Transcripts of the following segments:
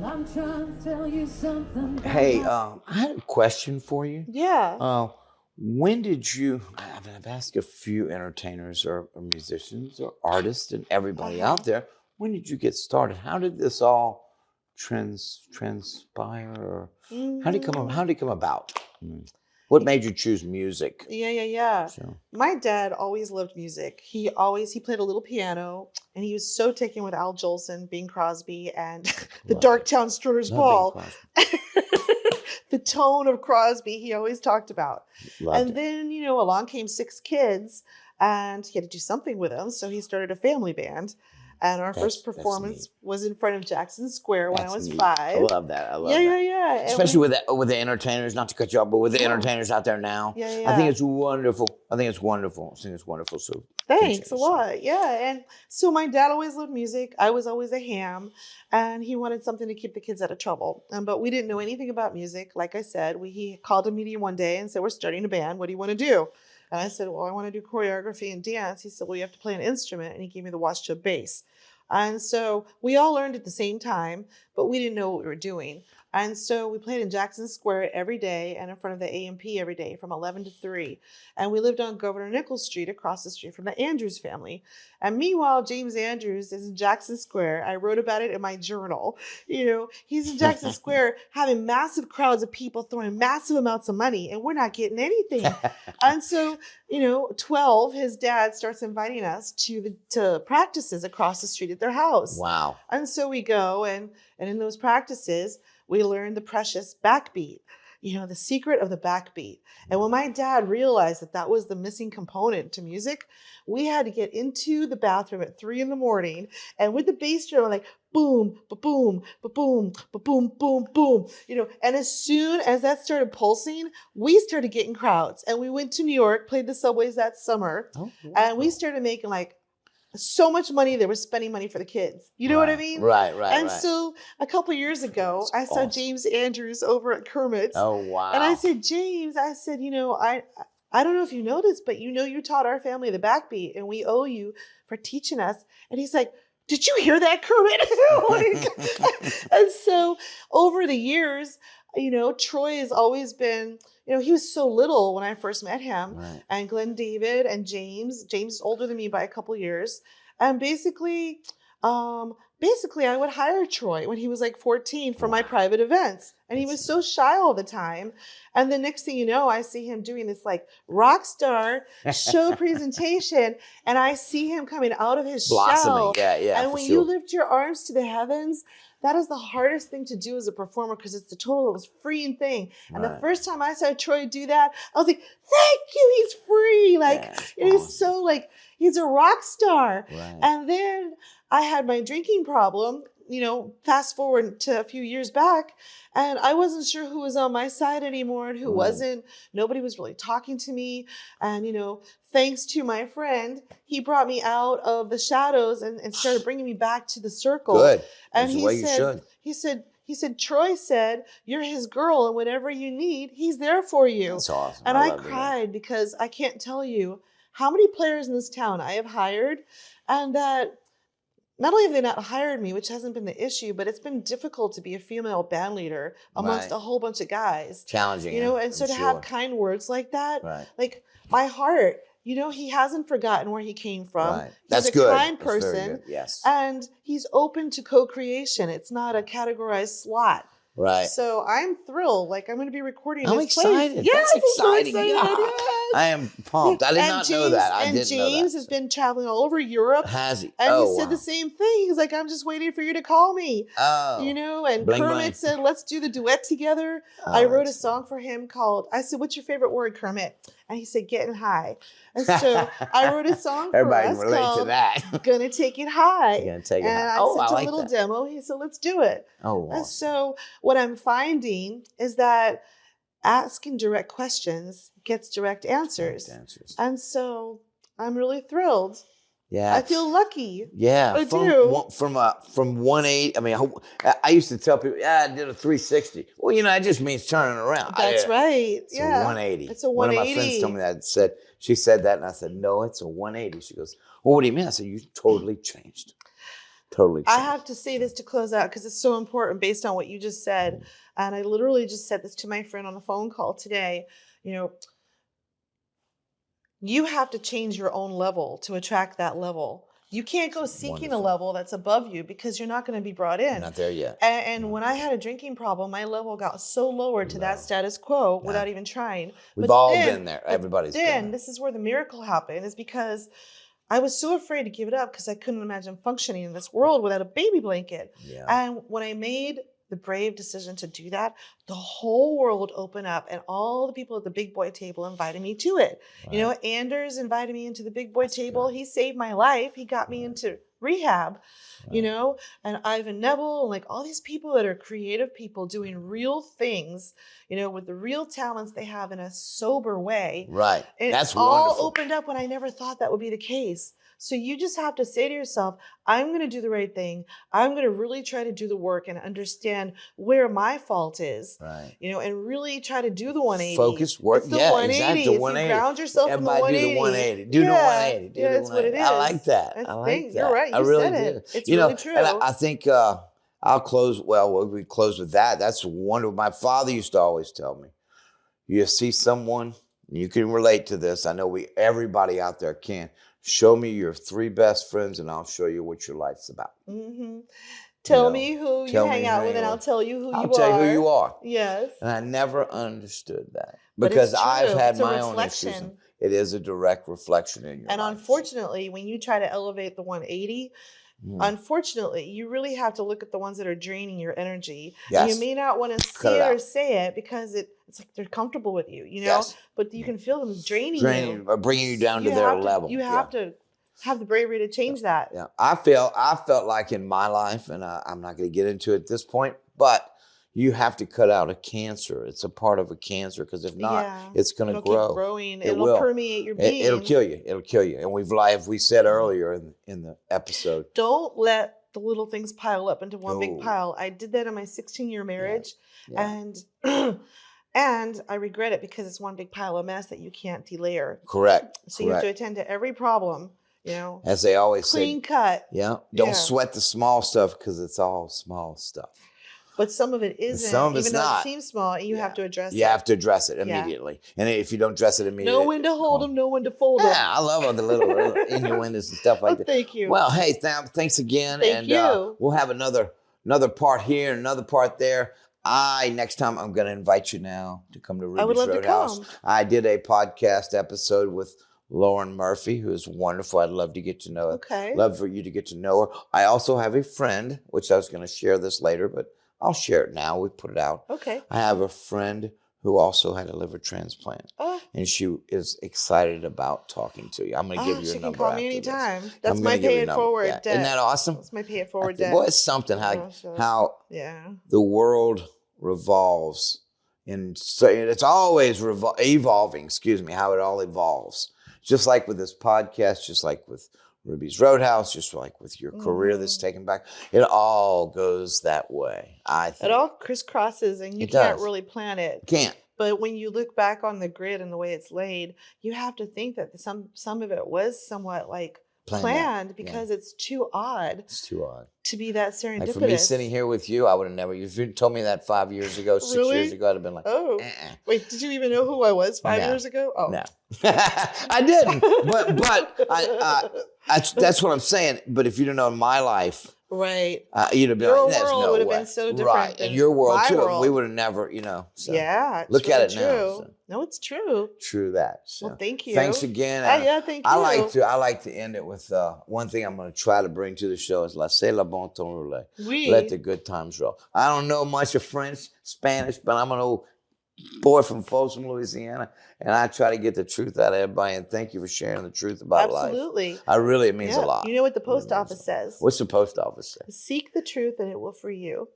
I'm trying to tell you something. Hey, I had a question for you. Yeah. When did you, I've asked a few entertainers or musicians or artists and everybody out there, when did you get started? How did this all transpire? Or how did it come about? What made you choose music? Yeah. So. My dad always loved music. He played a little piano, and he was so taken with Al Jolson, Bing Crosby, and the Darktown Strutter's Ball. The tone of Crosby he always talked about. Loved it. Then, along came 6 kids, and he had to do something with them, so he started a family band. And our first performance was in front of Jackson Square when I was 5. I love that. I love that. Yeah. Especially with the entertainers, not to cut you off, but with the entertainers out there now. Yeah. I think it's wonderful. So thanks a lot. Yeah. And so my dad always loved music. I was always a ham, and he wanted something to keep the kids out of trouble. But we didn't know anything about music. Like I said, he called a meeting one day and said, "We're starting a band. What do you want to do?" And I said, "Well, I want to do choreography and dance." He said, "Well, you have to play an instrument." And he gave me the washtub bass. And so we all learned at the same time, but we didn't know what we were doing. And so we played in Jackson Square every day and in front of the A&P every day from 11 to 3. And we lived on Governor Nichols Street across the street from the Andrews family. And meanwhile, James Andrews is in Jackson Square. I wrote about it in my journal. He's in Jackson Square having massive crowds of people throwing massive amounts of money, and we're not getting anything. And so, 12, his dad starts inviting us to practices across the street at their house. Wow. And so we go, and in those practices, we learned the precious backbeat, the secret of the backbeat. And when my dad realized that was the missing component to music, we had to get into the bathroom at 3 a.m. and with the bass drum, like boom, ba-boom, ba-boom, ba-boom, boom, boom, and as soon as that started pulsing, we started getting crowds. And we went to New York, played the subways that summer, and we started making so much money. They were spending money for the kids. You know what I mean? Right. And so a couple of years ago, I saw James Andrews over at Kermit's. Oh, wow. And I said, "James," I said, I don't know if you know this, but you taught our family the backbeat, and we owe you for teaching us. And he's like, "Did you hear that, Kermit?" And so over the years, Troy has always been, he was so little when I first met him. Right. And Glenn David and James is older than me by a couple years. And basically I would hire Troy when he was like 14 for my private events. And he was so shy all the time. And the next thing you know, I see him doing this rock star show presentation. And I see him coming out of his shell. Yeah. And when you lift your arms to the heavens, that is the hardest thing to do as a performer, because it's the total most freeing thing. And the first time I saw Troy do that, I was like, "Thank you, he's free." It is so he's a rock star. Right. And then I had my drinking problem, fast forward to a few years back, and I wasn't sure who was on my side anymore and who wasn't. Nobody was really talking to me. And, thanks to my friend, he brought me out of the shadows and started bringing me back to the circle. Good. And That's the way you should. He said, "Troy said, you're his girl, and whatever you need, he's there for you." That's awesome. And I cried because I can't tell you how many players in this town I have hired, and that not only have they not hired me, which hasn't been the issue, but it's been difficult to be a female band leader amongst a whole bunch of guys. Challenging. And so to have kind words like that, my heart, he hasn't forgotten where he came from. Right. He's a good. kind That's very person. good. Yes. And he's open to co-creation. It's not a categorized slot. Right. So I'm thrilled. I'm going to be recording I'm his excited. Place. Yes, That's exciting. I'm so excited. Yes. I am pumped. I did not know that. I didn't know that. And James has been traveling all over Europe. Has he? And he said the same thing. He's like, "I'm just waiting for you to call me." Oh. And Bling, Kermit bling. said, "Let's do the duet together." I wrote a song for him called, I said, "What's your favorite word, Kermit?" And he said, "Getting high." And so I wrote a song for Everybody us can relate called to that. "Gonna Take It High." Gonna take it and high. I sent like a little that. demo. He said, "Let's do it." Oh, awesome. And so what I'm finding is that asking direct questions gets direct answers. And so I'm really thrilled. Yeah. I feel lucky. Yeah. I do. From 180. I mean, I used to tell people, I did a 360. Well, it just means turning around. That's right. It's a 180. It's a 180. One of my friends told me that. She said that, and I said, "No, it's a 180. She goes, "Well, what do you mean?" I said, "You totally changed." Totally I changed. have to say this to close out because it's so important based on what you just said. And I literally just said this to my friend on a phone call today. You know, you have to change your own level to attract that level. You can't go seeking a level that's above you because you're not going to be brought in. Not there yet. And when I had a drinking problem, my level got so lower to that status quo without even trying. We've all been there. Everybody's been there. This is where the miracle happened, is because I was so afraid to give it up because I couldn't imagine functioning in this world without a baby blanket. Yeah. And when I made the brave decision to do that, the whole world opened up and all the people at the big boy table invited me to it. Right. You know, Anders invited me into the big boy table. Good. He saved my life. He got me into rehab, you know, and Ivan Neville, and like all these people that are creative people doing real things, you know, with the real talents they have in a sober way. Right. And that's it's all wonderful. Opened up when I never thought that would be the case. So you just have to say to yourself, I'm going to do the right thing. I'm going to really try to do the work and understand where my fault is, right? You know, and really try to do the 180. Focus, work, it's the 180. Exactly. The 180. If you ground yourself in the 180. Do the 180. Do the 180. Do that's what it is. I like that. I like that. You're right. You really said it. do. It's really true. And I think I'll close. Well, we close with that. That's wonderful. My father used to always tell me, you see someone, you can relate to this. I know everybody out there can. Show me your 3 best friends and I'll show you what your life's about. Mm-hmm. Tell me who you hang out with and I'll tell you who you are. I'll tell you who you are. Yes. And I never understood that because I've had my own issues. It is a direct reflection in your life. And unfortunately, when you try to elevate the 180, unfortunately, you really have to look at the ones that are draining your energy. Yes. And you may not want to see it or say it because it's like they're comfortable with you, you know? Yes. But you can feel them draining you. Or bringing you down to their level. You have to have the bravery to change that. Yeah, I felt like in my life, and I'm not going to get into it at this point, but you have to cut out a cancer. It's a part of a cancer because if not, it's going to grow. Keep growing. It'll permeate your being. It'll kill you. It'll kill you. And we said earlier in the episode, don't let the little things pile up into one big pile. I did that in my 16-year marriage, and I regret it because it's one big pile of mess that you can't delayer. Correct. So you have to attend to every problem. You know, as they always say, clean cut. Yeah. Don't sweat the small stuff because it's all small stuff. But some of it isn't. Some of it's even though it seems small, and you have to address it. You have to address it immediately. And if you don't address it immediately, know when to hold them, know when to fold them. Yeah, I love all the little innuendos and stuff like that. Thank you. Well, hey, thanks again. Thank you. We'll have another part here, another part there. Next time I'm going to invite you now to come to Ruby's Roadhouse. I did a podcast episode with Lauren Murphy, who is wonderful. I'd love to get to know her. Okay. Love for you to get to know her. I also have a friend, which I was going to share this later, but I'll share it now. We put it out. Okay. I have a friend who also had a liver transplant. Oh. And she is excited about talking to you. I'm going to give you a number after this. She can call me anytime. That's my pay it forward debt. Isn't that awesome? That's my pay it forward debt. Boy, it's something how the world revolves. And so it's always evolving, how it all evolves. Just like with this podcast, just like with Ruby's Roadhouse, just like with your career that's taken back. It all goes that way, I think. It all crisscrosses and you can't really plan it. Can't. But when you look back on the grid and the way it's laid, you have to think that some of it was somewhat like planned because it's too odd. It's too odd. To be that serendipitous. Like for me sitting here with you, I would have never, if you told me that 5 years ago, 6 years ago, I'd have been like, Wait, did you even know who I was 5 years ago? Oh. No. I didn't. But that's what I'm saying. But if you'd have known my life, right, you'd have been your like, there's world no would have way. been so different. Right, and your world too. World. We would have never, So look really at it true. now. So. No, it's true. True that. So. Well, thank you. Thanks again. Thank you. I like to end it with one thing I'm going to try to bring to the show is laissez le bon temps rouler. Oui. Let the good times roll. I don't know much of French, Spanish, but I'm an old boy from Folsom, Louisiana, and I try to get the truth out of everybody. And thank you for sharing the truth about life. Absolutely. It means a lot. You know what the post office says? What's the post office say? Seek the truth and it will free you.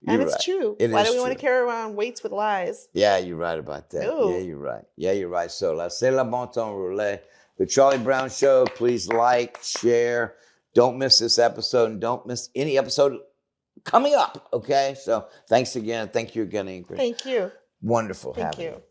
Yeah, and it's true. Why do we want to carry around weights with lies? Yeah, you're right about that. No. Yeah, you're right. So, laissez le bon temps rouler. The Charlie Browne Show. Please like, share. Don't miss this episode and don't miss any episode coming up. Okay? So, thanks again. Thank you again, Ingrid. Thank you. Wonderful Thank having you.